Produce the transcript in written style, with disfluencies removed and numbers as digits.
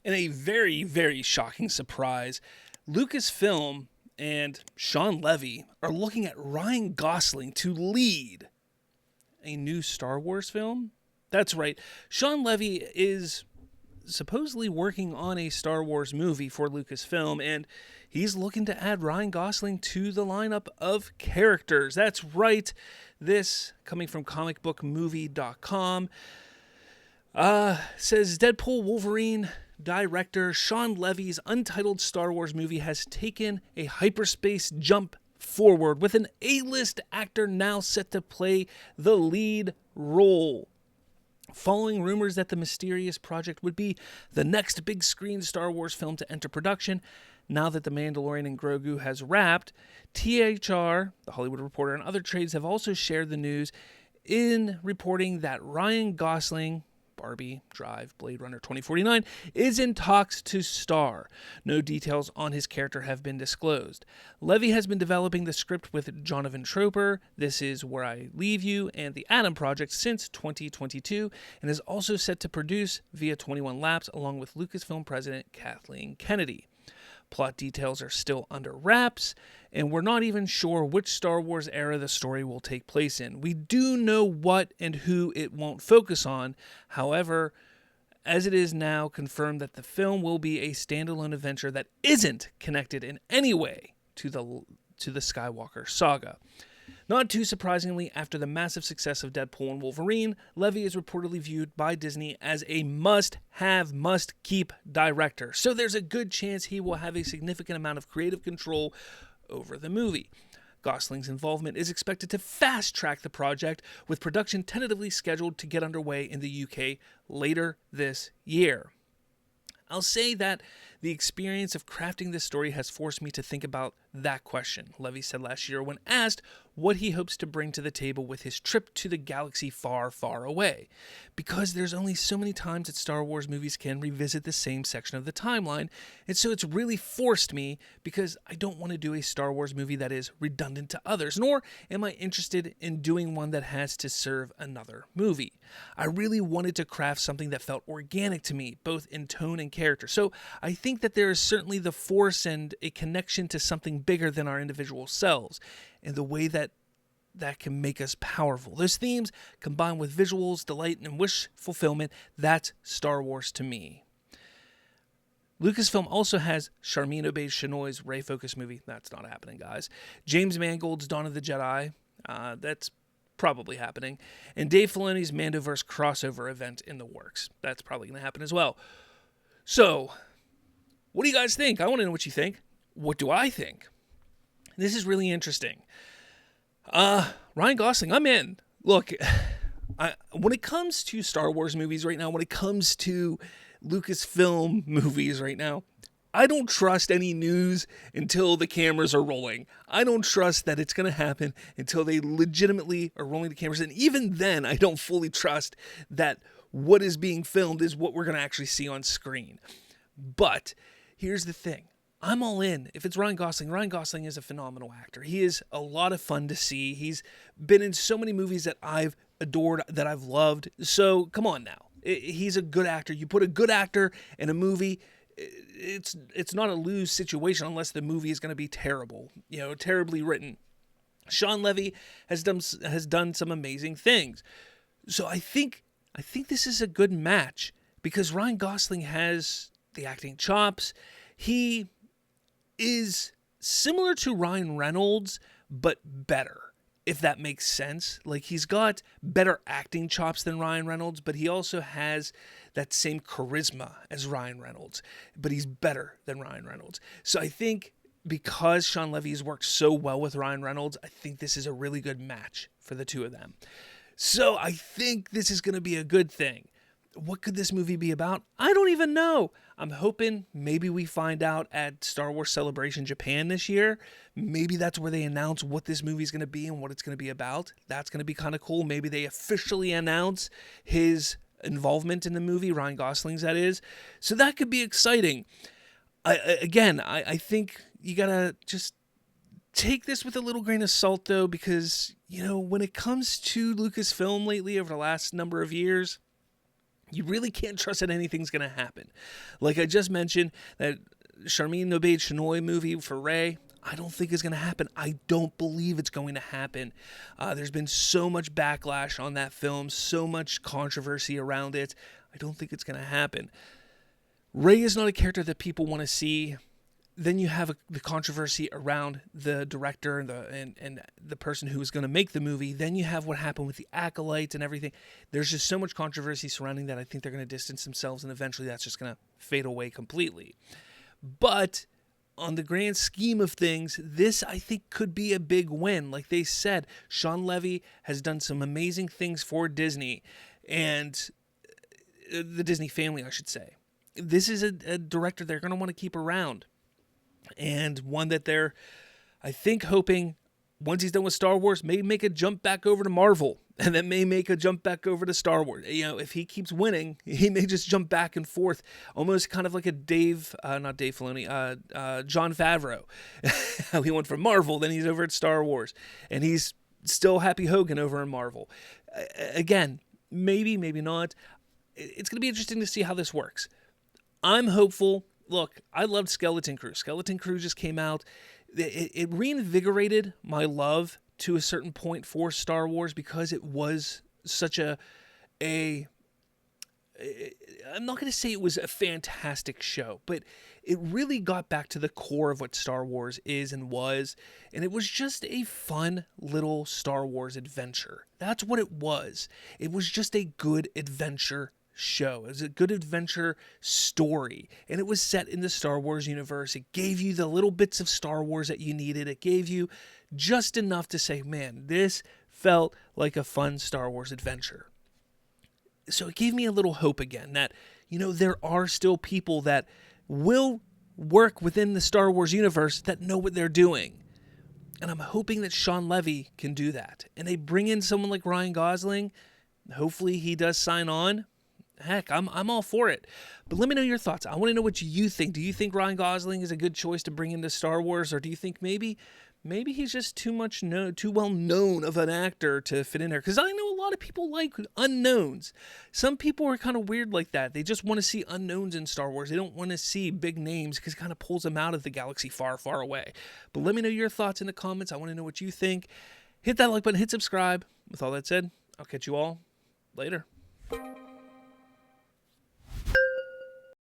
In a very, very shocking surprise, Lucasfilm and Sean Levy are looking at Ryan Gosling to lead a new Star Wars film. That's right. Sean Levy is supposedly working on a Star Wars movie for Lucasfilm, and he's looking to add Ryan Gosling to the lineup of characters. That's right. This, coming from comicbookmovie.com, says Deadpool Wolverine director Sean Levy's untitled Star Wars movie has taken a hyperspace jump forward, with an A-list actor now set to play the lead role. Following rumors that the mysterious project would be the next big screen Star Wars film to enter production, now that The Mandalorian and Grogu has wrapped, THR, The Hollywood Reporter, and other trades have also shared the news in reporting that Ryan Gosling, Barbie, Drive, Blade Runner 2049, is in talks to star. No details on his character have been disclosed. Levy has been developing the script with Jonathan Troper, This Is Where I Leave You, and The Adam Project since 2022, and is also set to produce via 21 Laps along with Lucasfilm president Kathleen Kennedy. Plot details are still under wraps, and we're not even sure which Star Wars era the story will take place in. We do know what and who it won't focus on. However, as it is now confirmed that the film will be a standalone adventure that isn't connected in any way to the Skywalker saga. Not too surprisingly, after the massive success of Deadpool and Wolverine, Levy is reportedly viewed by Disney as a must-have, must-keep director. So there's a good chance he will have a significant amount of creative control over the movie. Gosling's involvement is expected to fast-track the project, with production tentatively scheduled to get underway in the UK later this year. I'll say that the experience of crafting this story has forced me to think about that question, Levy said last year when asked what he hopes to bring to the table with his trip to the galaxy far, far away. Because there's only so many times that Star Wars movies can revisit the same section of the timeline, and so it's really forced me, because I don't want to do a Star Wars movie that is redundant to others, nor am I interested in doing one that has to serve another movie. I really wanted to craft something that felt organic to me, both in tone and character. So I think that there is certainly the force and a connection to something bigger than our individual selves, and the way that can make us powerful. Those themes, combined with visuals, delight, and wish fulfillment, that's Star Wars to me. Lucasfilm also has Sharmeen Obaid-Chinoy's Rey Focus movie. That's not happening, guys. James Mangold's Dawn of the Jedi. That's probably happening. And Dave Filoni's Mandoverse crossover event in the works. That's probably going to happen as well. So, what do you guys think? I want to know what you think. What do I think? This is really interesting. Ryan Gosling, I'm in. Look, when it comes to Star Wars movies right now, when it comes to Lucasfilm movies right now, I don't trust any news until the cameras are rolling. I don't trust that it's going to happen until they legitimately are rolling the cameras. And even then, I don't fully trust that what is being filmed is what we're going to actually see on screen. But here's the thing. I'm all in. If it's Ryan Gosling is a phenomenal actor. He is a lot of fun to see. He's been in so many movies that I've adored, that I've loved. So come on now. He's a good actor. You put a good actor in a movie, it's not a lose situation unless the movie is going to be terrible, terribly written. Sean Levy has done some amazing things. So I think this is a good match, because Ryan Gosling has the acting chops. He is similar to Ryan Reynolds, but better, if that makes sense. Like, he's got better acting chops than Ryan Reynolds, but he also has that same charisma as Ryan Reynolds, but he's better than Ryan Reynolds. So I think because Sean Levy has worked so well with Ryan Reynolds, I think this is a really good match for the two of them. So I think this is going to be a good thing. What could this movie be about? I don't even know. I'm hoping maybe we find out at Star Wars Celebration Japan this year. Maybe that's where they announce what this movie is going to be and what it's going to be about. That's going to be kind of cool. Maybe they officially announce his involvement in the movie, Ryan Gosling's, that is. So that could be exciting. I think you got to just take this with a little grain of salt, though, because, when it comes to Lucasfilm lately over the last number of years, you really can't trust that anything's going to happen. Like I just mentioned, that Charmin Obaid-Chinoy movie for Rey, I don't think is going to happen. I don't believe it's going to happen. There's been so much backlash on that film, so much controversy around it. I don't think it's going to happen. Rey is not a character that people want to see. Then you have the controversy around the director and the person who is going to make the movie. Then you have what happened with the acolytes and everything. There's just so much controversy surrounding that. I think they're going to distance themselves, and eventually that's just going to fade away completely. But on the grand scheme of things, this, I think, could be a big win. Like they said, Shawn Levy has done some amazing things for Disney and the Disney family, I should say. This is a director they're going to want to keep around. And one that they're, I think, hoping, once he's done with Star Wars, may make a jump back over to Marvel, and then may make a jump back over to Star Wars. If he keeps winning, he may just jump back and forth, almost kind of like a not Dave Filoni, Jon Favreau. How he went from Marvel, then he's over at Star Wars, and he's still Happy Hogan over in Marvel. Again, maybe, maybe not. It's going to be interesting to see how this works. I'm hopeful. Look, I loved Skeleton Crew. Skeleton Crew just came out. It reinvigorated my love to a certain point for Star Wars because it was such I'm not going to say it was a fantastic show, but it really got back to the core of what Star Wars is and was, and it was just a fun little Star Wars adventure. That's what it was. It was just a good adventure show. It was a good adventure story, and it was set in the Star Wars universe. It gave you the little bits of Star Wars that you needed. It gave you just enough to say, man, this felt like a fun Star Wars adventure. So it gave me a little hope again that, there are still people that will work within the Star Wars universe that know what they're doing. And I'm hoping that Shawn Levy can do that. And they bring in someone like Ryan Gosling. Hopefully he does sign on. Heck, I'm all for it. But let me know your thoughts. I want to know what you think. Do you think Ryan Gosling is a good choice to bring into Star Wars, or do you think maybe he's just too well known of an actor to fit in there? Because I know a lot of people like unknowns. Some people are kind of weird like that. They just want to see unknowns in Star Wars. They don't want to see big names because it kind of pulls them out of the galaxy far, far away. But let me know your thoughts in the comments. I want to know what you think. Hit that like button, hit subscribe. With all that said, I'll catch you all later.